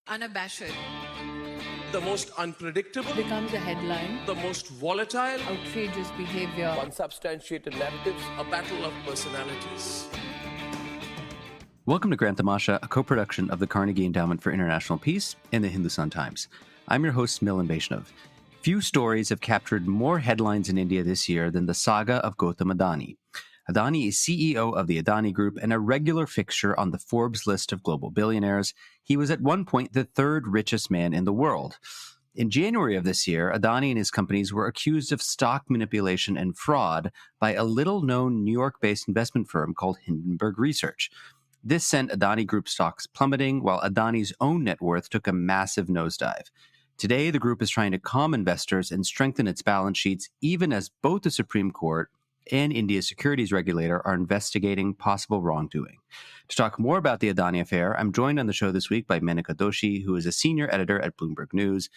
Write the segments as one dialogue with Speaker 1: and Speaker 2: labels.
Speaker 1: Unabashed.
Speaker 2: The most unpredictable,
Speaker 1: Becomes a headline.
Speaker 2: the most volatile,
Speaker 1: Outrageous behavior.
Speaker 2: unsubstantiated narratives, a battle of personalities.
Speaker 3: Welcome to Grand Tamasha, a co-production of the Carnegie Endowment for International Peace and the Hindustan Times. I'm your host, Milan. Few stories have captured more headlines in India this year than the saga of Gautam Adani. Adani is CEO of the Adani Group and a regular fixture on the Forbes list of global billionaires. He was at one point the third richest man in the world. In January of this year, Adani and his companies were accused of stock manipulation and fraud by a little-known New York-based investment firm called Hindenburg Research. This sent Adani Group stocks plummeting, while Adani's own net worth took a massive nosedive. Today, the group is trying to calm investors and strengthen its balance sheets, even as both the Supreme Court and India's securities regulator are investigating possible wrongdoing. To talk more about the Adani affair, I'm joined on the show this week by Menaka Doshi, who is a senior editor at Bloomberg News.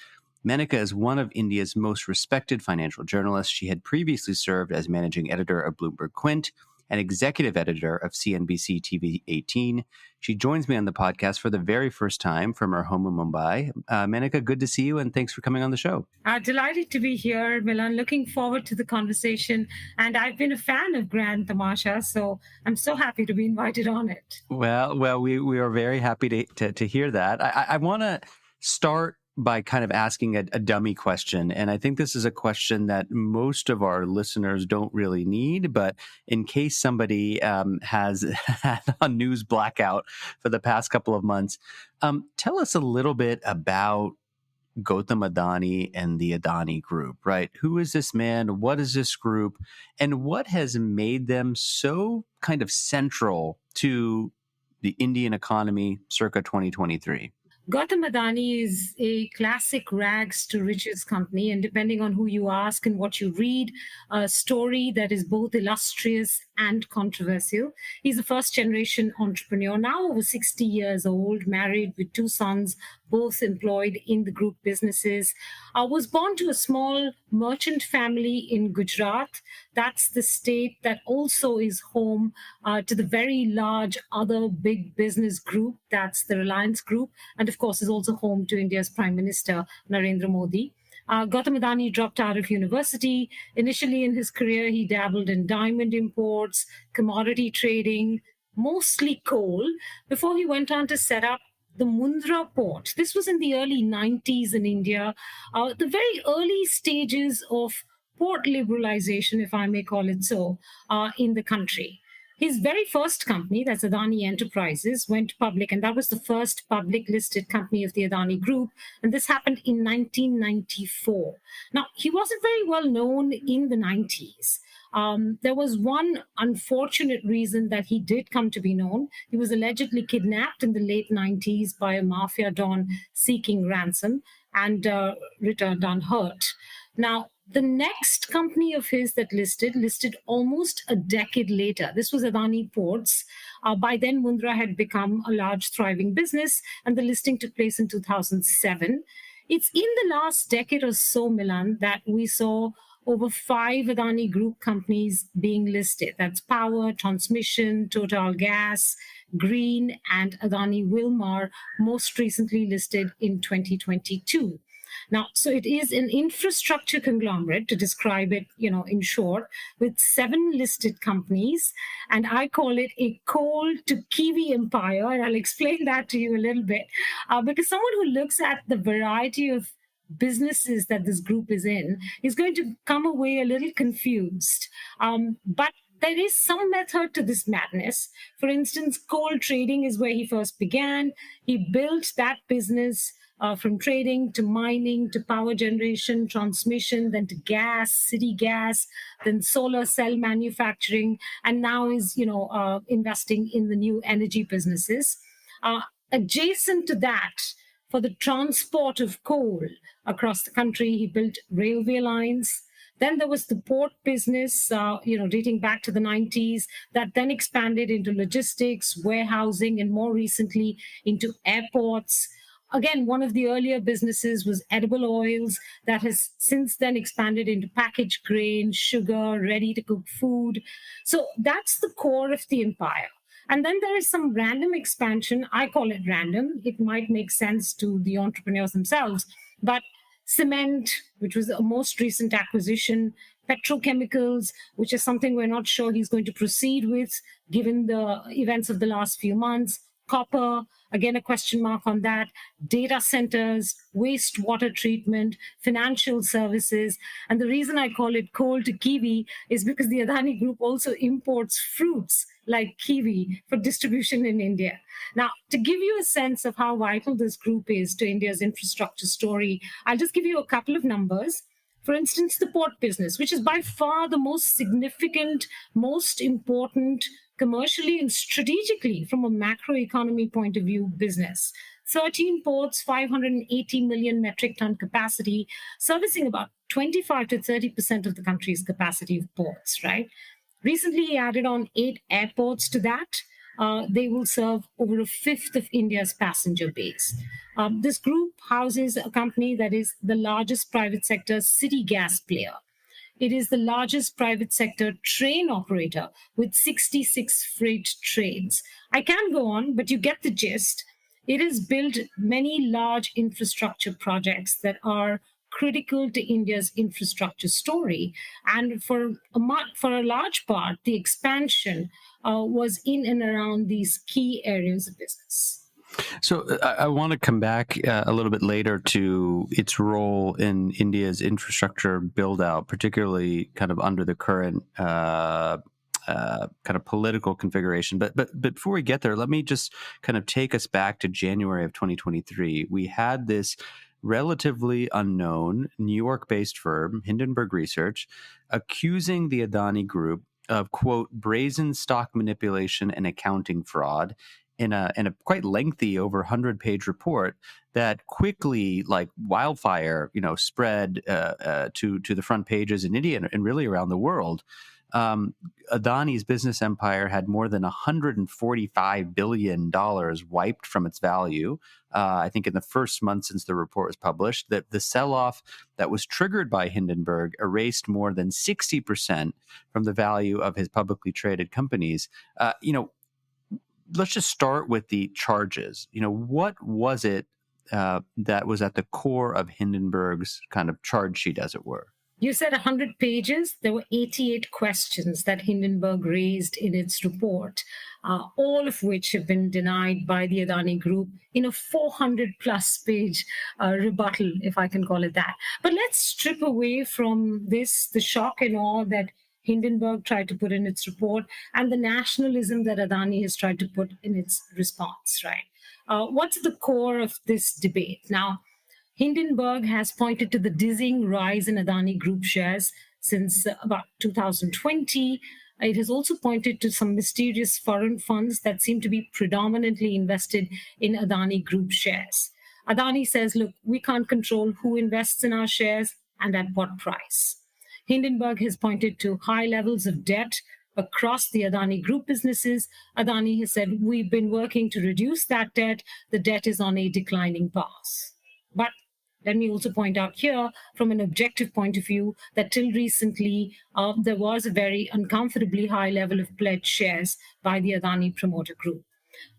Speaker 3: Menaka is one of India's most respected financial journalists. She had previously served as managing editor of BloombergQuint and executive editor of CNBC TV 18. She joins me on the podcast for the very first time from her home in Mumbai. Menaka, good to see you, and thanks for coming on the show.
Speaker 4: Delighted to be here, Milan. Looking forward to the conversation. And I've been a fan of Grand Tamasha, so I'm so happy to be invited on it.
Speaker 3: Well, we are very happy to hear that. I want to start by kind of asking a dummy question. And I think this is a question that most of our listeners don't really need, but in case somebody has had a news blackout for the past couple of months, tell us a little bit about Gautam Adani and the Adani Group, right? Who is this man? What is this group? And what has made them so kind of central to the Indian economy circa 2023?
Speaker 4: Gautam Adani is a classic rags to riches company, and depending on who you ask and what you read, a story that is both illustrious and controversial. He's a first-generation entrepreneur, now over 60 years old, married with two sons, both employed in the group businesses. Was born to a small merchant family in Gujarat. That's the state that also is home to the very large other big business group, that's the Reliance Group, and of course is also home to India's Prime Minister, Narendra Modi. Gautam Adani dropped out of university. Initially in his career, he dabbled in diamond imports, commodity trading, mostly coal, before he went on to set up the Mundra port. This was in the early 90s in India, the very early stages of port liberalization, if I may call it so, in the country. His very first company, that's Adani Enterprises, went public, and that was the first public listed company of the Adani Group, and this happened in 1994. Now, he wasn't very well known in the 90s. There was one unfortunate reason that he did come to be known. He was allegedly kidnapped in the late 90s by a mafia don seeking ransom and returned unhurt. Now, the next company of his that listed almost a decade later. This was Adani Ports. By then, Mundra had become a large, thriving business, and the listing took place in 2007. It's in the last decade or so, Milan, that we saw over 5 Adani Group companies being listed. That's Power, Transmission, Total Gas, Green, and Adani Wilmar, most recently listed in 2022. Now, so it is an infrastructure conglomerate, to describe it, in short, with 7 listed companies. And I call it a coal to kiwi empire. And I'll explain that to you a little bit. Because someone who looks at the variety of businesses that this group is in is going to come away a little confused. But there is some method to this madness. For instance, coal trading is where he first began. He built that business from trading to mining to power generation, transmission, then to gas, city gas, then solar cell manufacturing, and now is, investing in the new energy businesses. Adjacent to that, for the transport of coal across the country, he built railway lines. Then there was the port business, dating back to the 90s, that then expanded into logistics, warehousing, and more recently into airports. Again, one of the earlier businesses was edible oils that has since then expanded into packaged grain, sugar, ready-to-cook food. So that's the core of the empire. And then there is some random expansion. I call it random. It might make sense to the entrepreneurs themselves. But cement, which was a most recent acquisition, petrochemicals, which is something we're not sure he's going to proceed with, given the events of the last few months, copper, again, a question mark on that, data centers, wastewater treatment, financial services. And the reason I call it coal to kiwi is because the Adani Group also imports fruits like kiwi for distribution in India. Now, to give you a sense of how vital this group is to India's infrastructure story, I'll just give you a couple of numbers. For instance, the port business, which is by far the most significant, most important commercially and strategically from a macroeconomy point of view business. 13 ports, 580 million metric ton capacity, servicing about 25 to 30% of the country's capacity of ports, right? Recently, he added on 8 airports to that. They will serve over a fifth of India's passenger base. This group houses a company that is the largest private sector city gas player. It is the largest private sector train operator with 66 freight trains. I can go on, but you get the gist. It has built many large infrastructure projects that are critical to India's infrastructure story. And for a large part, the expansion was in and around these key areas of business.
Speaker 3: So I want to come back a little bit later to its role in India's infrastructure build out, particularly kind of under the current kind of political configuration. But before we get there, let me just kind of take us back to January of 2023. We had this relatively unknown New York-based firm, Hindenburg Research, accusing the Adani Group of, quote, brazen stock manipulation and accounting fraud in a quite lengthy, over 100-page report that quickly, like wildfire, spread to the front pages in India and really around the world. Adani's business empire had more than $145 billion wiped from its value. I think in the first month since the report was published, that the sell-off that was triggered by Hindenburg erased more than 60% from the value of his publicly traded companies. Let's just start with the charges. What was it that was at the core of Hindenburg's kind of charge sheet, as it were?
Speaker 4: You said 100 pages. There were 88 questions that Hindenburg raised in its report, all of which have been denied by the Adani Group in a 400-plus page rebuttal, if I can call it that. But let's strip away from this the shock and awe that Hindenburg tried to put in its report and the nationalism that Adani has tried to put in its response, right? What's the core of this debate? Now, Hindenburg has pointed to the dizzying rise in Adani Group shares since about 2020. It has also pointed to some mysterious foreign funds that seem to be predominantly invested in Adani Group shares. Adani says, look, we can't control who invests in our shares and at what price. Hindenburg has pointed to high levels of debt across the Adani Group businesses. Adani has said, we've been working to reduce that debt. The debt is on a declining path. But let me also point out here, from an objective point of view, that till recently, there was a very uncomfortably high level of pledged shares by the Adani promoter group.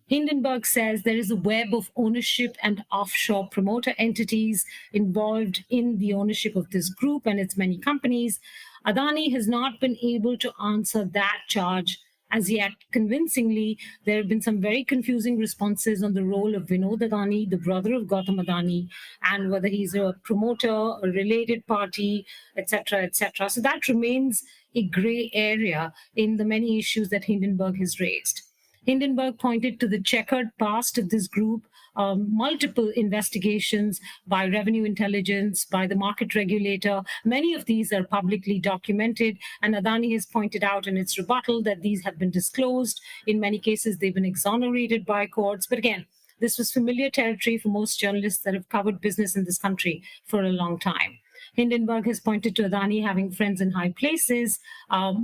Speaker 4: Hindenburg says there is a web of ownership and offshore promoter entities involved in the ownership of this group and its many companies. Adani has not been able to answer that charge as yet convincingly. There have been some very confusing responses on the role of Vinod Adani, the brother of Gautam Adani, and whether he's a promoter, a related party, etc., etc. So that remains a gray area in the many issues that Hindenburg has raised. Hindenburg pointed to the checkered past of this group, multiple investigations by revenue intelligence, by the market regulator. Many of these are publicly documented, and Adani has pointed out in its rebuttal that these have been disclosed. In many cases, they've been exonerated by courts. But again, this was familiar territory for most journalists that have covered business in this country for a long time. Hindenburg has pointed to Adani having friends in high places,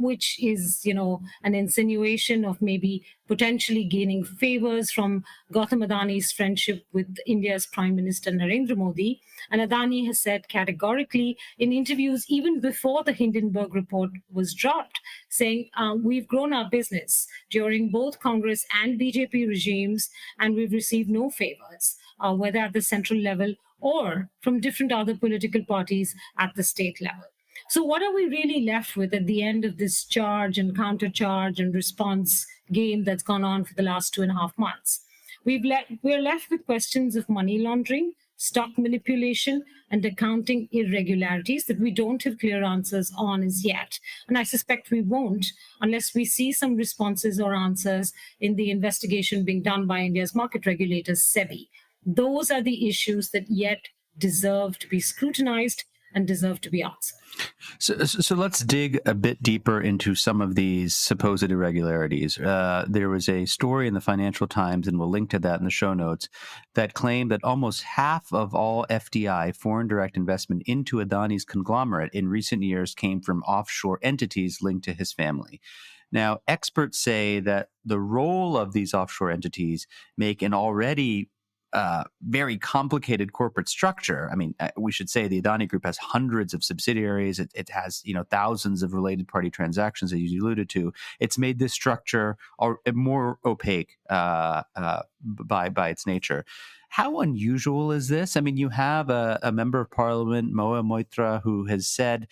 Speaker 4: which is, an insinuation of maybe potentially gaining favors from Gautam Adani's friendship with India's Prime Minister Narendra Modi. And Adani has said categorically in interviews even before the Hindenburg report was dropped, saying we've grown our business during both Congress and BJP regimes, and we've received no favors, whether at the central level or from different other political parties at the state level. So what are we really left with at the end of this charge and countercharge and response game that's gone on for the last 2.5 months? We're left with questions of money laundering, stock manipulation, and accounting irregularities that we don't have clear answers on as yet. And I suspect we won't unless we see some responses or answers in the investigation being done by India's market regulator, SEBI. Those are the issues that yet deserve to be scrutinized and deserve to be answered.
Speaker 3: So let's dig a bit deeper into some of these supposed irregularities. There was a story in the Financial Times, and we'll link to that in the show notes, that claimed that almost half of all FDI, foreign direct investment, into Adani's conglomerate in recent years came from offshore entities linked to his family. Now, experts say that the role of these offshore entities make an already very complicated corporate structure. I mean, we should say the Adani Group has hundreds of subsidiaries. It has, thousands of related party transactions, as you alluded to. It's made this structure more opaque by its nature. How unusual is this? I mean, you have a member of parliament, Moa Moitra, who has said,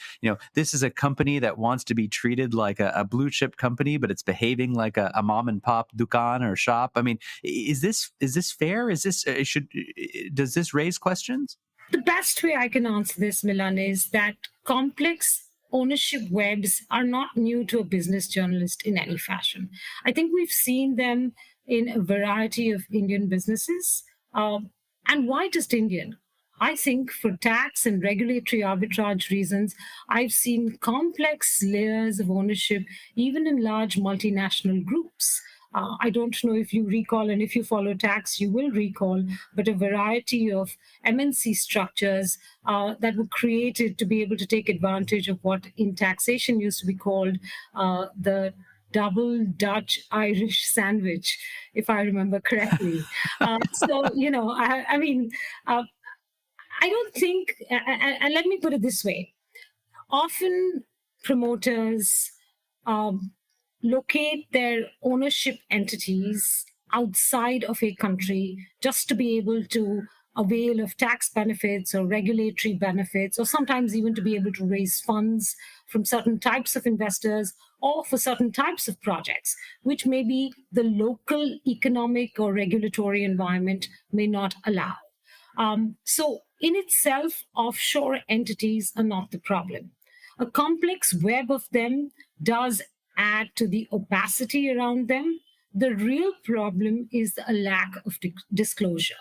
Speaker 3: this is a company that wants to be treated like a blue chip company, but it's behaving like a mom and pop dukan or shop. I mean, is this fair? Does this raise questions?
Speaker 4: The best way I can answer this, Milan, is that complex ownership webs are not new to a business journalist in any fashion. I think we've seen them in a variety of Indian businesses. And why just Indian? I think for tax and regulatory arbitrage reasons, I've seen complex layers of ownership, even in large multinational groups. I don't know if you recall, and if you follow tax, you will recall, but a variety of MNC structures that were created to be able to take advantage of what in taxation used to be called the double Dutch Irish sandwich, if I remember correctly. I don't think, and let me put it this way. Often promoters locate their ownership entities outside of a country just to be able to avail of tax benefits or regulatory benefits, or sometimes even to be able to raise funds from certain types of investors or for certain types of projects, which maybe the local economic or regulatory environment may not allow. So in itself, offshore entities are not the problem. A complex web of them does add to the opacity around them. The real problem is a lack of disclosure.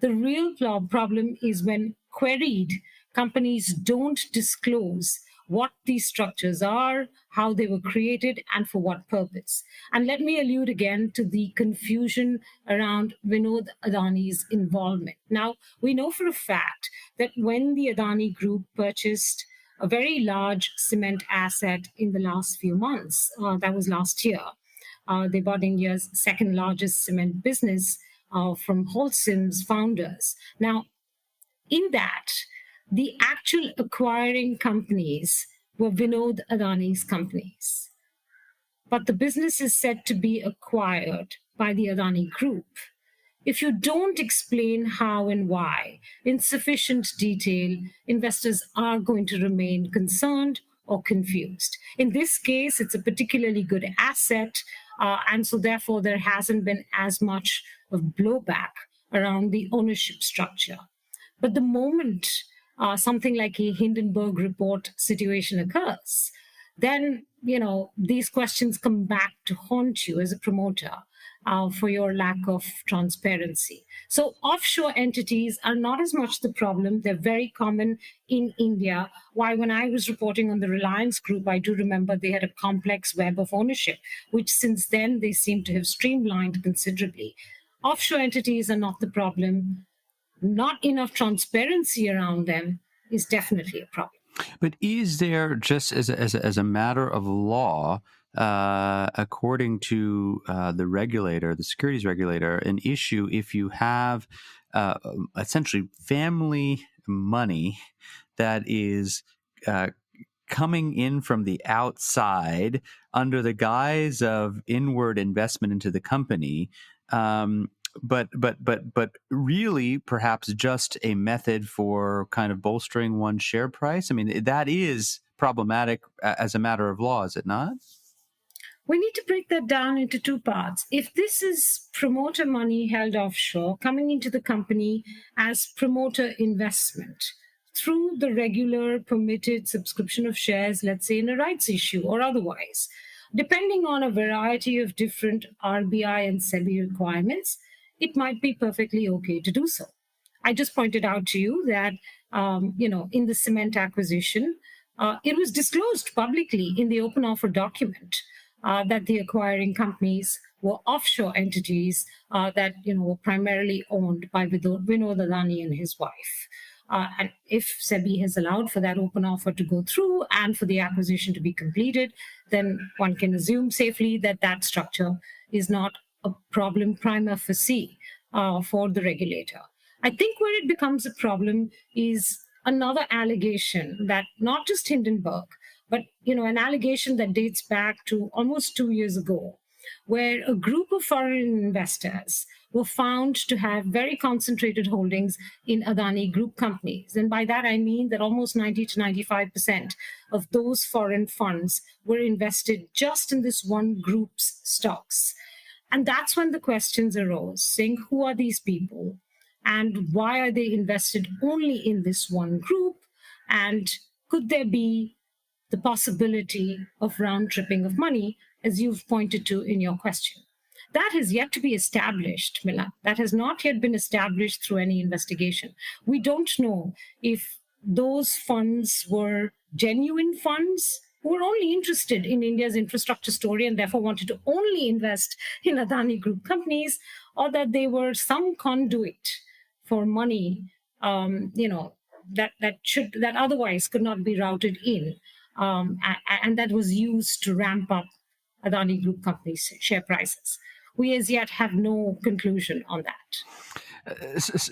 Speaker 4: The real problem is when queried, companies don't disclose what these structures are, how they were created, and for what purpose. And let me allude again to the confusion around Vinod Adani's involvement. Now, we know for a fact that when the Adani Group purchased a very large cement asset in the last few months, that was last year, they bought India's second largest cement business from Holcim's founders. Now, in that, the actual acquiring companies were Vinod Adani's companies. But the business is said to be acquired by the Adani Group. If you don't explain how and why in sufficient detail, investors are going to remain concerned or confused. In this case, it's a particularly good asset, and so therefore there hasn't been as much of blowback around the ownership structure. But the moment something like a Hindenburg report situation occurs, then, these questions come back to haunt you as a promoter for your lack of transparency. So offshore entities are not as much the problem. They're very common in India. Why, when I was reporting on the Reliance Group, I do remember they had a complex web of ownership, which since then they seem to have streamlined considerably. Offshore entities are not the problem. Not enough transparency around them is definitely a problem.
Speaker 3: But is there, just as a matter of law, according to the regulator, the securities regulator, an issue if you have essentially family money that is coming in from the outside under the guise of inward investment into the company, but really perhaps just a method for kind of bolstering one's share price? I mean, that is problematic as a matter of law, is it not?
Speaker 4: We need to break that down into two parts. If this is promoter money held offshore coming into the company as promoter investment through the regular permitted subscription of shares, let's say in a rights issue or otherwise, depending on a variety of different RBI and SEBI requirements, it might be perfectly okay to do so. I just pointed out to you that, in the cement acquisition, it was disclosed publicly in the open offer document that the acquiring companies were offshore entities that were primarily owned by Vinod Adani and his wife. And if SEBI has allowed for that open offer to go through and for the acquisition to be completed, then one can assume safely that that structure is not a problem prima facie for the regulator. I think where it becomes a problem is another allegation that not just Hindenburg, but an allegation that dates back to almost 2 years ago, where a group of foreign investors were found to have very concentrated holdings in Adani Group companies. And by that, I mean that almost 90 to 95% of those foreign funds were invested just in this one group's stocks. And that's when the questions arose, saying, who are these people? And why are they invested only in this one group? And could there be the possibility of round-tripping of money, as you've pointed to in your question? That has yet to be established, Milan. That has not yet been established through any investigation. We don't know if those funds were genuine funds who were only interested in India's infrastructure story and therefore wanted to only invest in Adani Group companies, or that they were some conduit for money, that otherwise could not be routed in. And that was used to ramp up Adani Group companies' share prices. We as yet have no conclusion on that.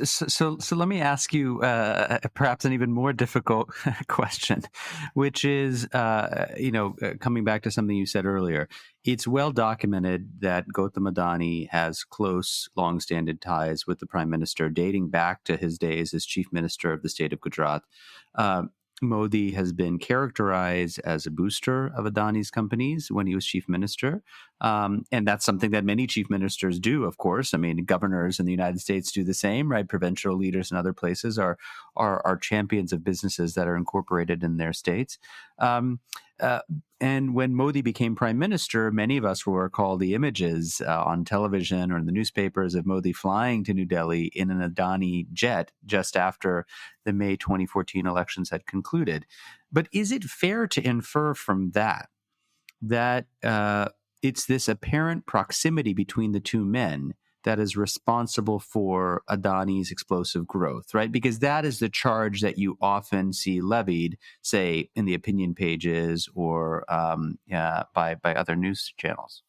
Speaker 3: So let me ask you perhaps an even more difficult question, which is, coming back to something you said earlier. It's well documented that Gautam Adani has close, long-standing ties with the prime minister, dating back to his days as chief minister of the state of Gujarat. Modi has been characterized as a booster of Adani's companies when he was chief minister. And that's something that many chief ministers do, of course. I mean, governors in the United States do the same, right? Provincial leaders in other places are champions of businesses that are incorporated in their states. And when Modi became prime minister, many of us will recall the images on television or in the newspapers of Modi flying to New Delhi in an Adani jet just after the May 2014 elections had concluded. But is it fair to infer from that it's this apparent proximity between the two men that is responsible for Adani's explosive growth, right? Because that is the charge that you often see levied, say, in the opinion pages or by other news channels.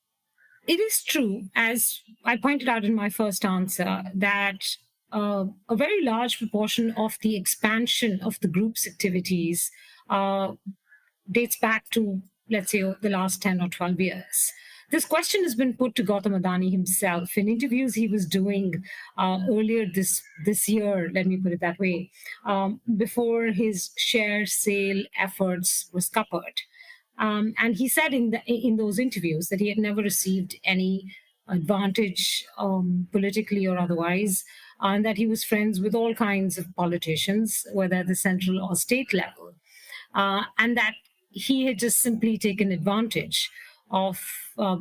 Speaker 4: It is true, as I pointed out in my first answer, that a very large proportion of the expansion of the group's activities dates back to, let's say, the last 10 or 12 years. This question has been put to Gautam Adani himself in interviews he was doing earlier this year, let me put it that way, before his share sale efforts were scuppered. And he said in those interviews that he had never received any advantage politically or otherwise, and that he was friends with all kinds of politicians, whether at the central or state level, and that he had just simply taken advantage of a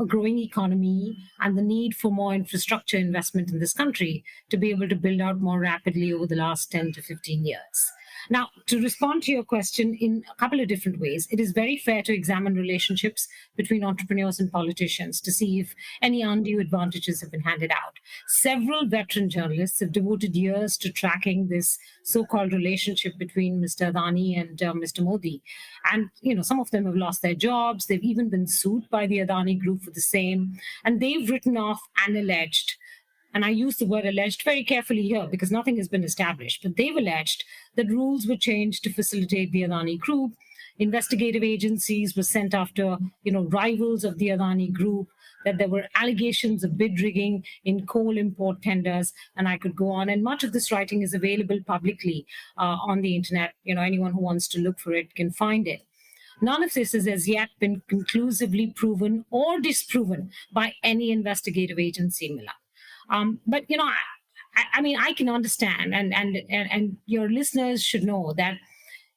Speaker 4: growing economy and the need for more infrastructure investment in this country to be able to build out more rapidly over the last 10 to 15 years. Now, to respond to your question in a couple of different ways, it is very fair to examine relationships between entrepreneurs and politicians to see if any undue advantages have been handed out. Several veteran journalists have devoted years to tracking this so-called relationship between Mr. Adani and Mr. Modi. And, some of them have lost their jobs. They've even been sued by the Adani Group for the same. And they've written off and alleged, and I use the word alleged very carefully here because nothing has been established, but they've alleged that rules were changed to facilitate the Adani Group investigative agencies were sent after, rivals of the Adani Group, that there were allegations of bid rigging in coal import tenders, and I could go on. And much of this writing is available publicly on the internet. Anyone who wants to look for it can find it. None of this has as yet been conclusively proven or disproven by any investigative agency, Milan. But I can understand, and your listeners should know that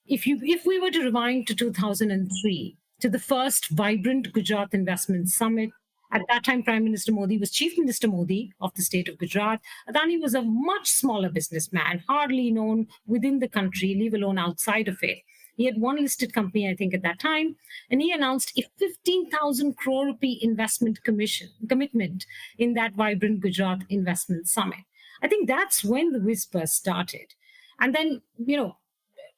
Speaker 4: if we were to rewind to 2003, to the first vibrant Gujarat Investment Summit, at that time, Prime Minister Modi was Chief Minister Modi of the state of Gujarat. Adani was a much smaller businessman, hardly known within the country, leave alone outside of it. He had one listed company, I think, at that time, and he announced a 15,000 crore rupee investment commitment in that vibrant Gujarat Investment Summit. I think that's when the whispers started. And then,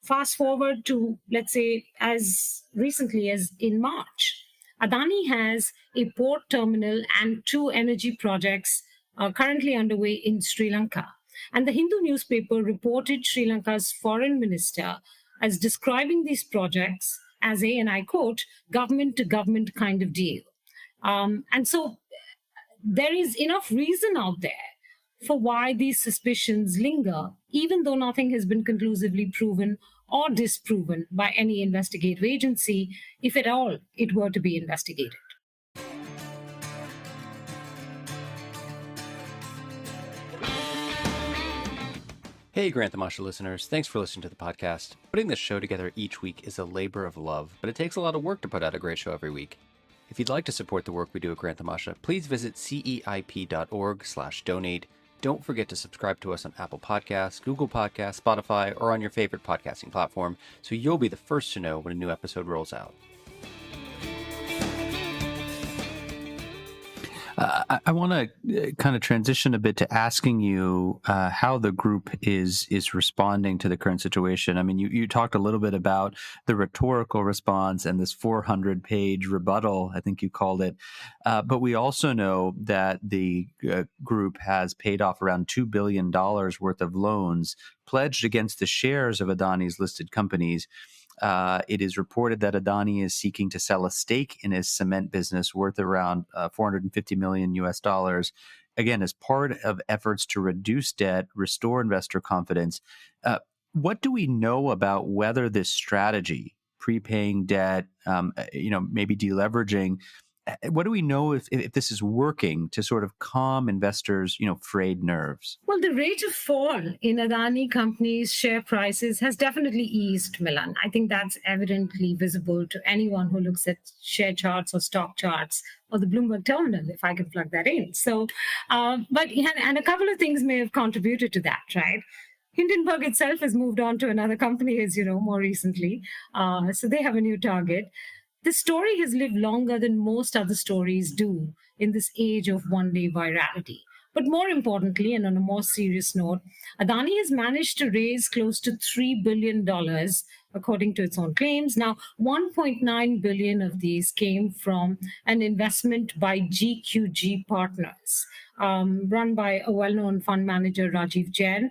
Speaker 4: fast forward to, let's say, as recently as in March, Adani has a port terminal and 2 energy projects currently underway in Sri Lanka. And the Hindu newspaper reported Sri Lanka's foreign minister as describing these projects as a, and I quote, government-to-government kind of deal. And so there is enough reason out there for why these suspicions linger, even though nothing has been conclusively proven or disproven by any investigative agency, if at all it were to be investigated.
Speaker 3: Hey, Grant Tamasha listeners. Thanks for listening to the podcast. Putting this show together each week is a labor of love, but it takes a lot of work to put out a great show every week. If you'd like to support the work we do at Grant Tamasha, please visit ceip.org/donate. Don't forget to subscribe to us on Apple Podcasts, Google Podcasts, Spotify, or on your favorite podcasting platform, so you'll be the first to know when a new episode rolls out. I want to kind of transition a bit to asking you how the group is responding to the current situation. I mean, you talked a little bit about the rhetorical response and this 400-page rebuttal, I think you called it. But we also know that the group has paid off around $2 billion worth of loans pledged against the shares of Adani's listed companies. It is reported that Adani is seeking to sell a stake in his cement business worth around $450 million US, again, as part of efforts to reduce debt, restore investor confidence. What do we know about whether this strategy, prepaying debt, maybe deleveraging, what do we know if this is working to sort of calm investors', frayed nerves?
Speaker 4: Well, the rate of fall in Adani companies' share prices has definitely eased, Milan. I think that's evidently visible to anyone who looks at share charts or stock charts or the Bloomberg terminal, if I can plug that in. So, but a couple of things may have contributed to that, right? Hindenburg itself has moved on to another company, as you know, more recently. So they have a new target. This story has lived longer than most other stories do in this age of one-day virality. But more importantly, and on a more serious note, Adani has managed to raise close to $3 billion, according to its own claims. Now, $1.9 billion of these came from an investment by GQG Partners, run by a well-known fund manager, Rajiv Jain.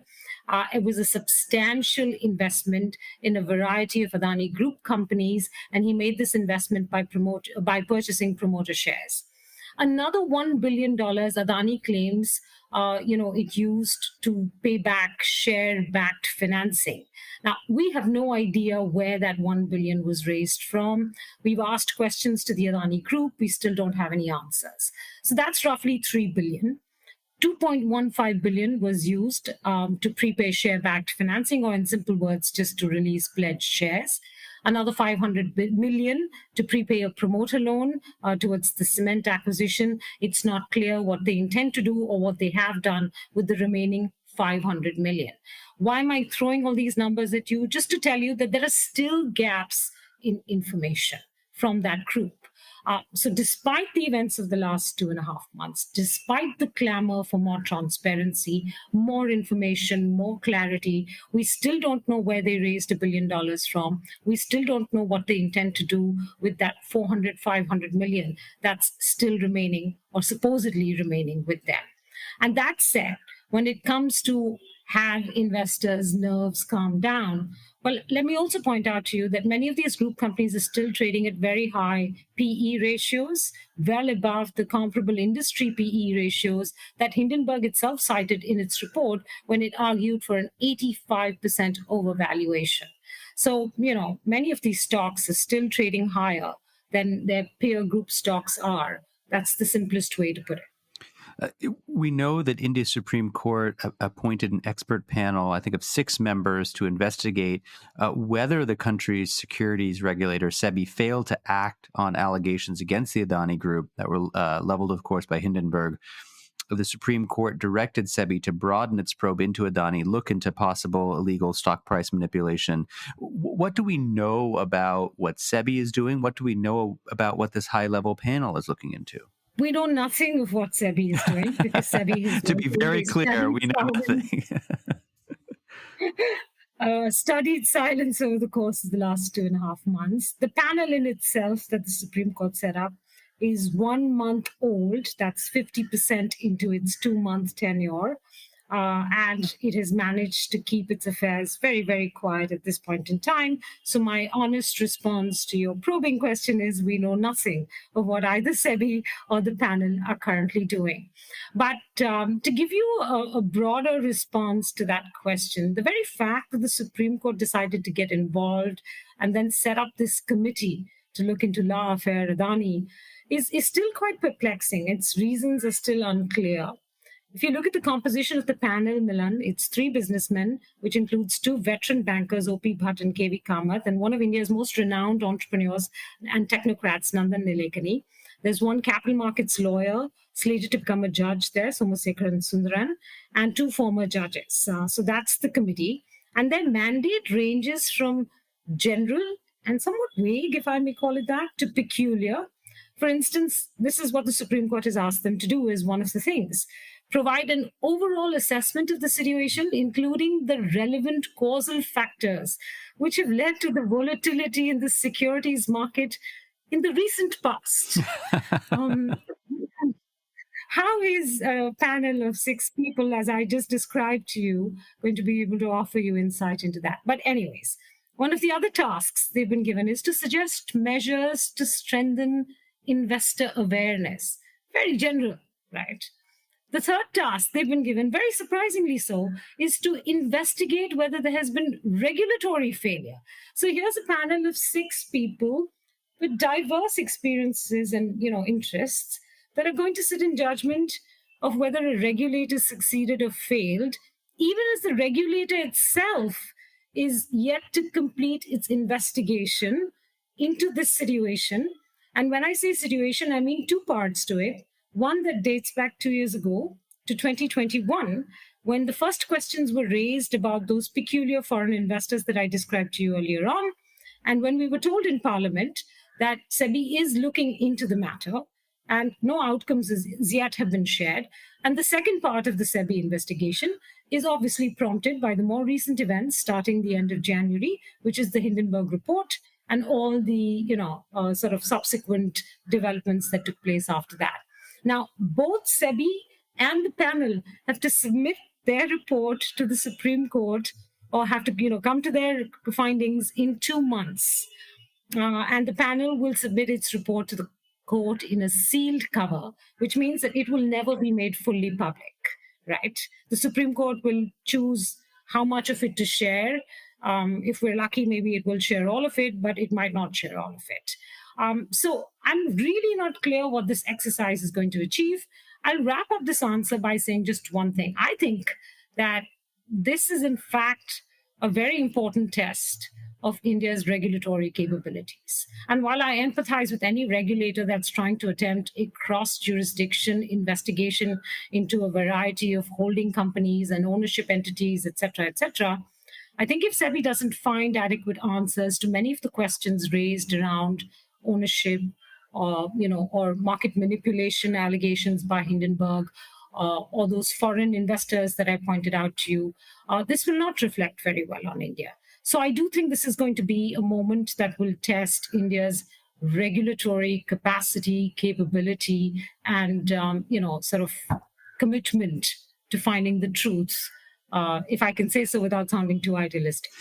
Speaker 4: It was a substantial investment in a variety of Adani Group companies, and he made this investment by purchasing promoter shares. Another $1 billion Adani claims, it used to pay back share-backed financing. Now, we have no idea where that $1 billion was raised from. We've asked questions to the Adani Group. We still don't have any answers. So that's roughly $3 billion. $2.15 billion was used to prepay share-backed financing, or in simple words, just to release pledged shares. Another $500 million to prepay a promoter loan towards the cement acquisition. It's not clear what they intend to do or what they have done with the remaining $500 million. Why am I throwing all these numbers at you? Just to tell you that there are still gaps in information from that group. So despite the events of the last 2.5 months, despite the clamor for more transparency, more information, more clarity, we still don't know where they raised $1 billion from. We still don't know what they intend to do with that $500 million that's still remaining or supposedly remaining with them. And that said, when it comes to have investors' nerves calm down. Well, let me also point out to you that many of these group companies are still trading at very high PE ratios, well above the comparable industry PE ratios that Hindenburg itself cited in its report when it argued for an 85% overvaluation. So, many of these stocks are still trading higher than their peer group stocks are. That's the simplest way to put it.
Speaker 3: We know that India's Supreme Court appointed an expert panel, I think of 6 members, to investigate whether the country's securities regulator, SEBI, failed to act on allegations against the Adani Group that were leveled, of course, by Hindenburg. The Supreme Court directed SEBI to broaden its probe into Adani, look into possible illegal stock price manipulation. What do we know about what SEBI is doing? What do we know about what this high-level panel is looking into?
Speaker 4: We know nothing of what SEBI is doing because SEBI is
Speaker 3: to be very clear, we know nothing.
Speaker 4: Studied silence over the course of the last 2.5 months. The panel in itself that the Supreme Court set up is 1 month old. That's 50% into its 2-month tenure. And it has managed to keep its affairs very, very quiet at this point in time. So my honest response to your probing question is we know nothing of what either SEBI or the panel are currently doing. But to give you a broader response to that question, the very fact that the Supreme Court decided to get involved and then set up this committee to look into law affair Adani is still quite perplexing. Its reasons are still unclear. If you look at the composition of the panel, Milan, it's 3 businessmen, which includes 2 veteran bankers, O.P. Bhatt and K.V. Kamath, and one of India's most renowned entrepreneurs and technocrats, Nandan Nilekani. There's 1 capital markets lawyer slated to become a judge there, Somasekaran Sundaran, and 2 former judges. So that's the committee. And their mandate ranges from general and somewhat vague, if I may call it that, to peculiar. For instance, this is what the Supreme Court has asked them to do is one of the things. Provide an overall assessment of the situation, including the relevant causal factors which have led to the volatility in the securities market in the recent past. How is a panel of 6 people, as I just described to you, going to be able to offer you insight into that? But anyways, one of the other tasks they've been given is to suggest measures to strengthen investor awareness. Very general, right? The third task they've been given, very surprisingly so, is to investigate whether there has been regulatory failure. So here's a panel of 6 people with diverse experiences and interests that are going to sit in judgment of whether a regulator succeeded or failed, even as the regulator itself is yet to complete its investigation into this situation. And when I say situation, I mean 2 parts to it. One that dates back 2 years ago to 2021, when the first questions were raised about those peculiar foreign investors that I described to you earlier on. And when we were told in Parliament that SEBI is looking into the matter and no outcomes as yet have been shared. And the second part of the SEBI investigation is obviously prompted by the more recent events starting the end of January, which is the Hindenburg report and all the sort of subsequent developments that took place after that. Now, both SEBI and the panel have to submit their report to the Supreme Court or have to, come to their findings in 2 months. And the panel will submit its report to the court in a sealed cover, which means that it will never be made fully public, right? The Supreme Court will choose how much of it to share. If we're lucky, maybe it will share all of it, but it might not share all of it. So I'm really not clear what this exercise is going to achieve. I'll wrap up this answer by saying just one thing. I think that this is, in fact, a very important test of India's regulatory capabilities. And while I empathize with any regulator that's trying to attempt a cross-jurisdiction investigation into a variety of holding companies and ownership entities, et cetera, I think if SEBI doesn't find adequate answers to many of the questions raised around ownership or market manipulation allegations by Hindenburg or those foreign investors that I pointed out to you, this will not reflect very well on India. So I do think this is going to be a moment that will test India's regulatory capacity, capability, and sort of commitment to finding the truth if I can say so without sounding too idealistic.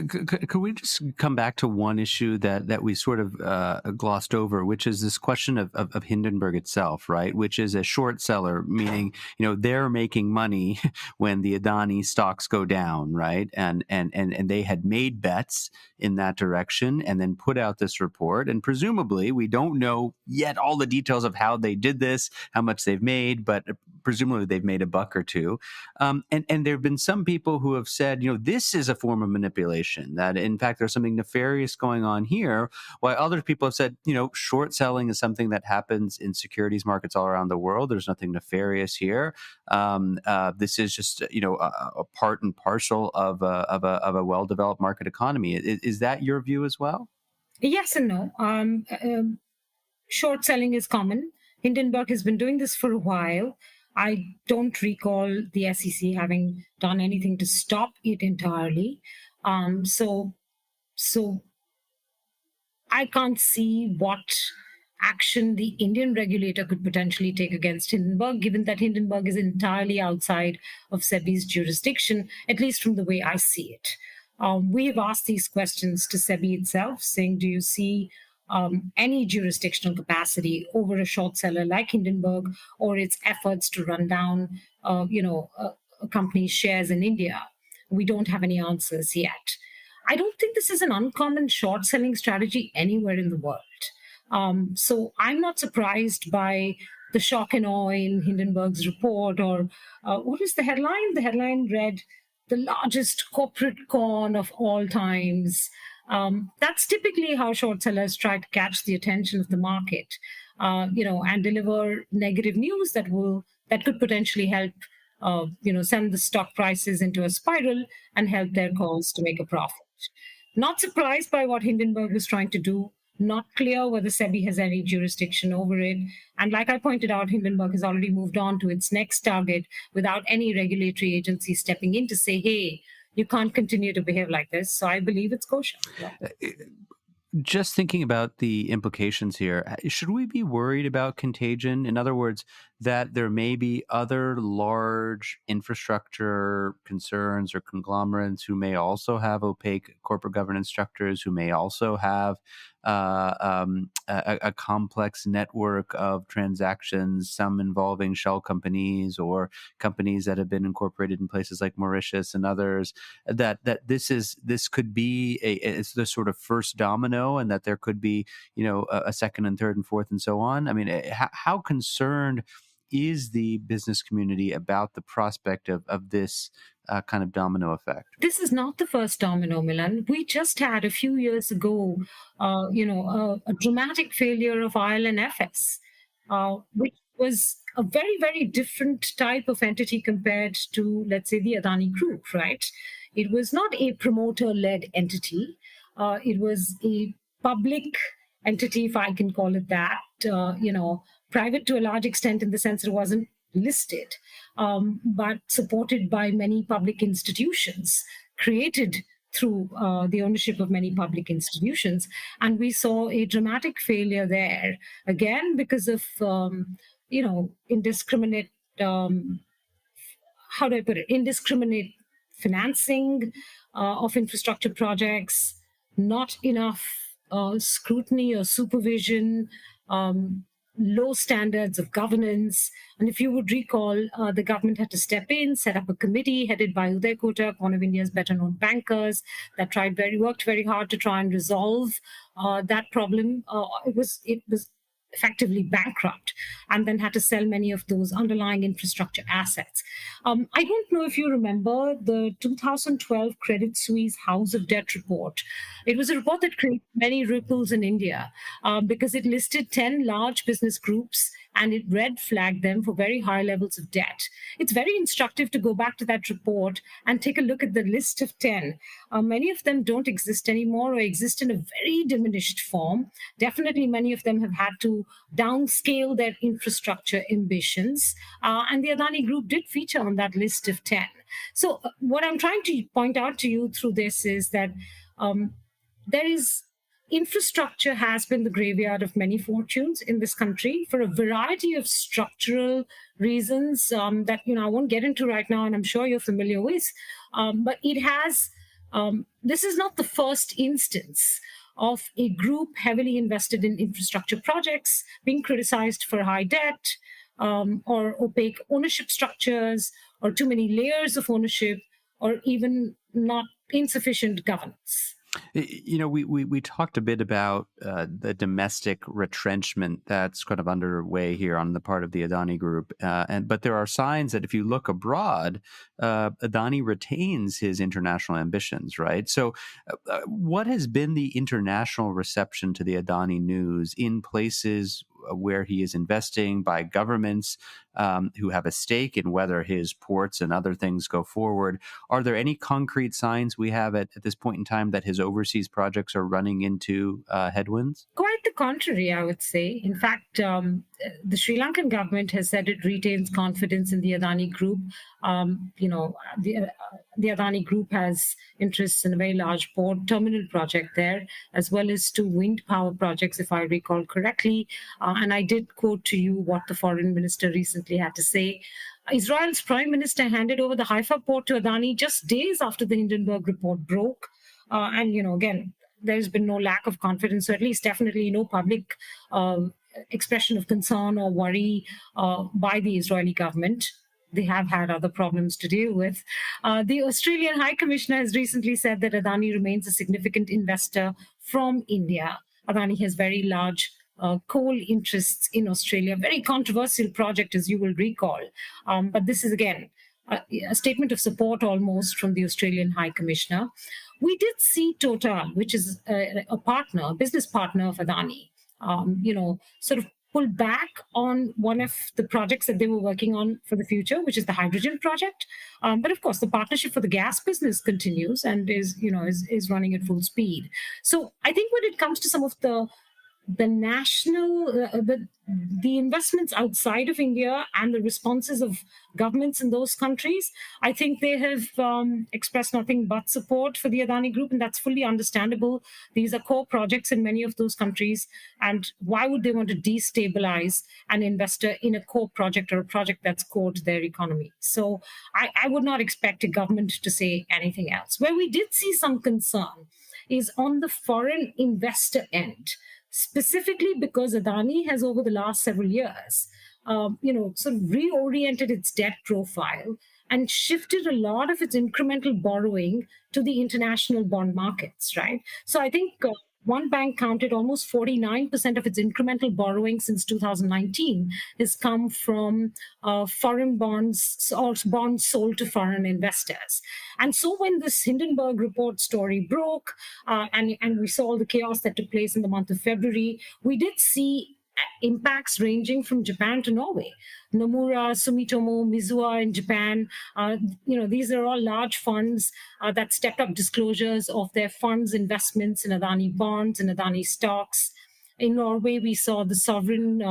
Speaker 3: Could we just come back to one issue that we sort of glossed over, which is this question of Hindenburg itself, right? Which is a short seller, meaning they're making money when the Adani stocks go down, right? And they had made bets in that direction, and then put out this report. And presumably, we don't know yet all the details of how they did this, how much they've made, but presumably they've made a buck or two. And there have been some people who have said, this is a form of manipulation, that in fact there's something nefarious going on here, while other people have said, short selling is something that happens in securities markets all around the world. There's nothing nefarious here. This is just, a part and parcel of a well-developed market economy. Is that your view as well?
Speaker 4: Yes and no. Short selling is common. Hindenburg has been doing this for a while. I don't recall the SEC having done anything to stop it entirely. So I can't see what action the Indian regulator could potentially take against Hindenburg, given that Hindenburg is entirely outside of SEBI's jurisdiction, at least from the way I see it. We have asked these questions to SEBI itself, saying, do you see any jurisdictional capacity over a short seller like Hindenburg, or its efforts to run down, a company's shares in India? We don't have any answers yet. I don't think this is an uncommon short selling strategy anywhere in the world. So I'm not surprised by the shock and awe in Hindenburg's report, or what is the headline? The headline read, "The largest corporate con of all times." That's typically how short sellers try to catch the attention of the market, and deliver negative news that could potentially help, send the stock prices into a spiral and help their cause to make a profit. Not surprised by what Hindenburg was trying to do. Not clear whether SEBI has any jurisdiction over it. And like I pointed out, Hindenburg has already moved on to its next target without any regulatory agency stepping in to say, hey, you can't continue to behave like this. So I believe it's kosher. Yeah.
Speaker 3: Just thinking about the implications here, should we be worried about contagion? In other words, that there may be other large infrastructure concerns or conglomerates who may also have opaque corporate governance structures, who may also have a complex network of transactions, some involving shell companies or companies that have been incorporated in places like Mauritius and others, that this could be it's the sort of first domino, and that there could be a second and third and fourth and so on. I mean, how concerned is the business community about the prospect of this kind of domino effect?
Speaker 4: This is not the first domino, Milan. We just had a few years ago, a dramatic failure of IL&FS, which was a very, very different type of entity compared to, let's say, the Adani Group, right? It was not a promoter-led entity. It was a public entity, if I can call it that, private to a large extent in the sense it wasn't listed, but supported by many public institutions, created through the ownership of many public institutions. And we saw a dramatic failure there, again, because of, indiscriminate, indiscriminate financing of infrastructure projects, not enough scrutiny or supervision, low standards of governance. And if you would recall, the government had to step in, set up a committee headed by Uday Kotak, one of India's better-known bankers, that worked very hard to try and resolve that problem. It was effectively bankrupt, and then had to sell many of those underlying infrastructure assets. I don't know if you remember the 2012 Credit Suisse House of Debt report. It was a report that created many ripples in India because it listed 10 large business groups and it red flagged them for very high levels of debt. It's very instructive to go back to that report and take a look at the list of 10. Many of them don't exist anymore, or exist in a very diminished form. Definitely many of them have had to downscale their infrastructure ambitions. And the Adani Group did feature on that list of 10. So what I'm trying to point out to you through this is that there is infrastructure has been the graveyard of many fortunes in this country for a variety of structural reasons that I won't get into right now, and I'm sure you're familiar with. But it has. This is not the first instance of a group heavily invested in infrastructure projects being criticized for high debt or opaque ownership structures or too many layers of ownership or even not insufficient governance.
Speaker 3: We talked a bit about the domestic retrenchment that's kind of underway here on the part of the Adani Group, but there are signs that if you look abroad, Adani retains his international ambitions, right? So, what has been the international reception to the Adani news in places where he is investing by governments who have a stake in whether his ports and other things go forward? Are there any concrete signs we have at this point in time that his overseas projects are running into headwinds?
Speaker 4: Quite the contrary, I would say. In fact, the Sri Lankan government has said it retains confidence in the Adani Group. The Adani Group has interests in a very large port terminal project there, as well as 2 wind power projects, if I recall correctly. And I did quote to you what the foreign minister recently had to say. Israel's prime minister handed over the Haifa port to Adani just days after the Hindenburg report broke. Again, there's been no lack of confidence, or at least definitely no public expression of concern or worry by the Israeli government. They have had other problems to deal with. The Australian High Commissioner has recently said that Adani remains a significant investor from India. Adani has very large coal interests in Australia. Very controversial project, as you will recall. But this is, again, a statement of support almost from the Australian High Commissioner. We did see Total, which is a business partner of Adani, sort of pull back on one of the projects that they were working on for the future, which is the hydrogen project. But of course, the partnership for the gas business continues and is running at full speed. So I think when it comes to some of the national, the investments outside of India and the responses of governments in those countries, I think they have expressed nothing but support for the Adani Group, and that's fully understandable. These are core projects in many of those countries, and why would they want to destabilize an investor in a core project or a project that's core to their economy? So I would not expect a government to say anything else. Where we did see some concern is on the foreign investor end, specifically because Adani has, over the last several years, sort of reoriented its debt profile and shifted a lot of its incremental borrowing to the international bond markets, right? So I think one bank counted almost 49% of its incremental borrowing since 2019 has come from foreign bonds or bonds sold to foreign investors. And so when this Hindenburg report story broke and we saw all the chaos that took place in the month of February, we did see impacts ranging from Japan to Norway. Nomura, Sumitomo, Mizuho in Japan, these are all large funds that stepped up disclosures of their funds investments in Adani bonds and Adani stocks. In Norway, we saw the sovereign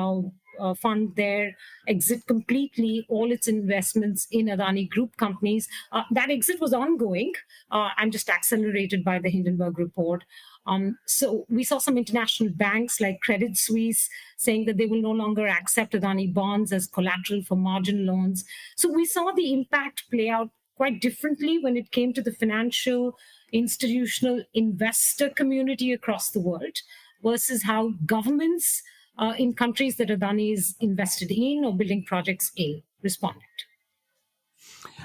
Speaker 4: fund there exit completely all its investments in Adani Group companies. That exit was ongoing and just accelerated by the Hindenburg report. So we saw some international banks like Credit Suisse saying that they will no longer accept Adani bonds as collateral for margin loans. So we saw the impact play out quite differently when it came to the financial, institutional investor community across the world versus how governments in countries that Adani is invested in or building projects in responded.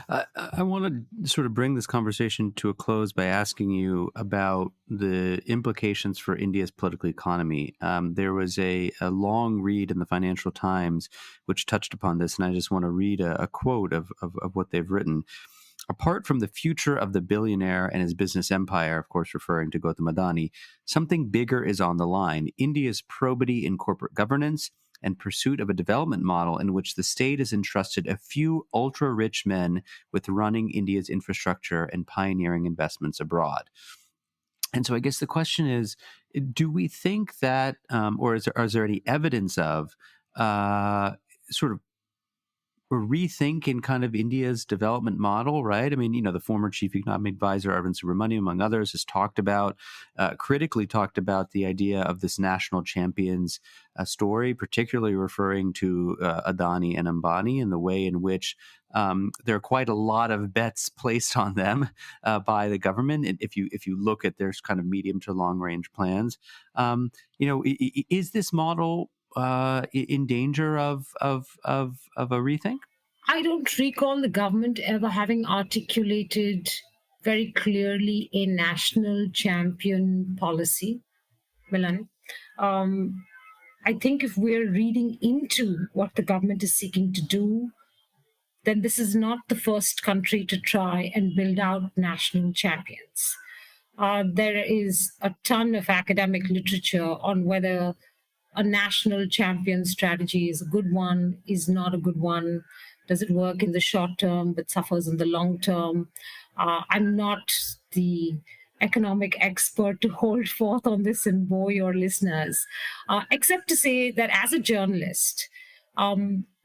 Speaker 3: I want to sort of bring this conversation to a close by asking you about the implications for India's political economy. There was a long read in the Financial Times which touched upon this, and I just want to read a quote of what they've written. Apart from the future of the billionaire and his business empire, of course referring to Gautam Adani, something bigger is on the line. India's probity in corporate governance and pursuit of a development model in which the state has entrusted a few ultra-rich men with running India's infrastructure and pioneering investments abroad. And so I guess the question is, do we think that, or is there any evidence of sort of rethink in kind of India's development model, right? I mean, the former chief economic advisor, Arvind Subramanian, among others, has critically talked about the idea of this national champions story, particularly referring to Adani and Ambani and the way in which there are quite a lot of bets placed on them by the government. And if you look at their kind of medium to long range plans, is this model in danger of a rethink?
Speaker 4: I don't recall the government ever having articulated very clearly a national champion policy, Milan. I think if we're reading into what the government is seeking to do, then this is not the first country to try and build out national champions. There is a ton of academic literature on whether a national champion strategy is a good one, is not a good one. Does it work in the short term but suffers in the long term? I'm not the economic expert to hold forth on this and bore your listeners, except to say that as a journalist,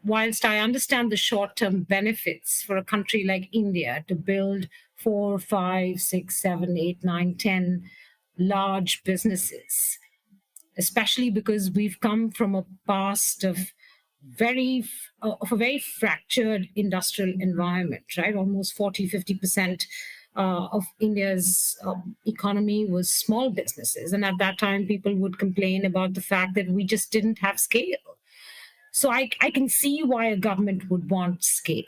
Speaker 4: whilst I understand the short-term benefits for a country like India to build 4, 5, 6, 7, 8, 9, 10 large businesses, especially because we've come from a past of a very fractured industrial environment, right? Almost 40-50% of India's economy was small businesses. And at that time, people would complain about the fact that we just didn't have scale. So I can see why a government would want scale.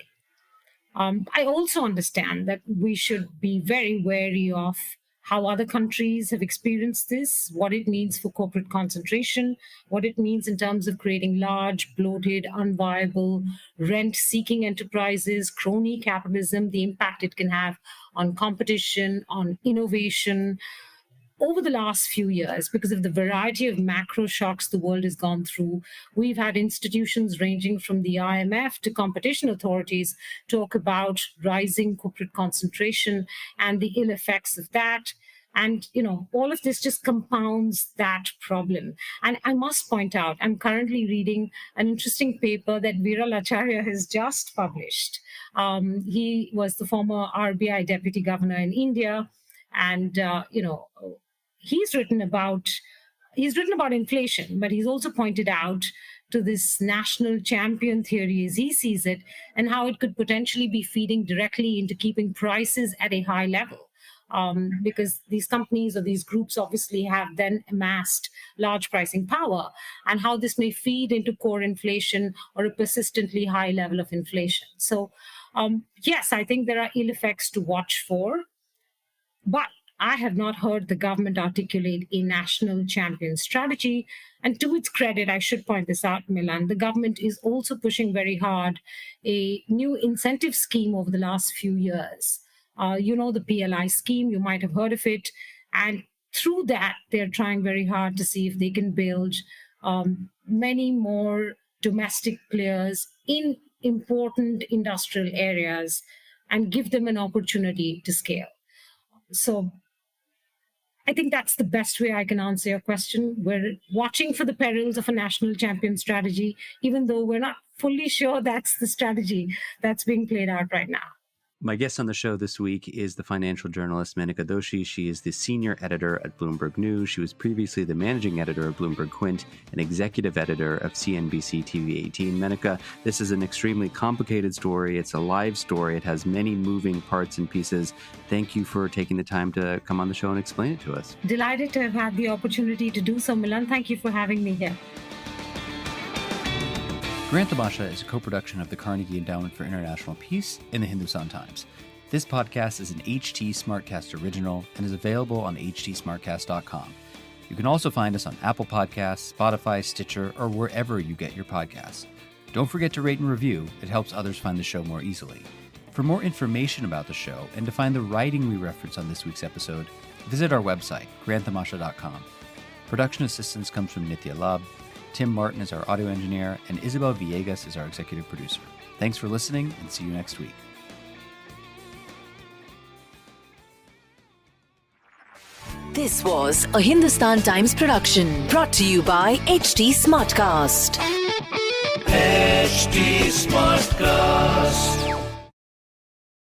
Speaker 4: I also understand that we should be very wary of how other countries have experienced this, what it means for corporate concentration, what it means in terms of creating large, bloated, unviable, rent-seeking enterprises, crony capitalism, the impact it can have on competition, on innovation. Over the last few years, because of the variety of macro shocks the world has gone through, we've had institutions ranging from the IMF to competition authorities talk about rising corporate concentration and the ill effects of that. And, all of this just compounds that problem. And I must point out, I'm currently reading an interesting paper that Viral Acharya has just published. He was the former RBI deputy governor in India. And, he's written about inflation, but he's also pointed out to this national champion theory as he sees it, and how it could potentially be feeding directly into keeping prices at a high level. Because these companies or these groups obviously have then amassed large pricing power, and how this may feed into core inflation or a persistently high level of inflation. So, yes, I think there are ill effects to watch for, but I have not heard the government articulate a national champion strategy. And to its credit, I should point this out, Milan, the government is also pushing very hard a new incentive scheme over the last few years. The PLI scheme, you might have heard of it. And through that, they're trying very hard to see if they can build many more domestic players in important industrial areas and give them an opportunity to scale. So I think that's the best way I can answer your question. We're watching for the perils of a national champion strategy, even though we're not fully sure that's the strategy that's being played out right now.
Speaker 3: My guest on the show this week is the financial journalist Menaka Doshi. She is the senior editor at Bloomberg News. She was previously the managing editor of BloombergQuint and executive editor of CNBC TV 18. Menaka, this is an extremely complicated story. It's a live story. It has many moving parts and pieces. Thank you for taking the time to come on the show and explain it to us.
Speaker 4: Delighted to have had the opportunity to do so, Milan. Thank you for having me here.
Speaker 3: Tamasha is a co-production of the Carnegie Endowment for International Peace and the Hindustan Times. This podcast is an HT Smartcast original and is available on htsmartcast.com. You can also find us on Apple Podcasts, Spotify, Stitcher, or wherever you get your podcasts. Don't forget to rate and review. It helps others find the show more easily. For more information about the show and to find the writing we reference on this week's episode, visit our website, grandtamasha.com. Production assistance comes from Nitya Lab. Tim Martin is our audio engineer, and Isabel Villegas is our executive producer. Thanks for listening, and see you next week.
Speaker 5: This was a Hindustan Times production brought to you by HT Smartcast.
Speaker 6: HD Smartcast.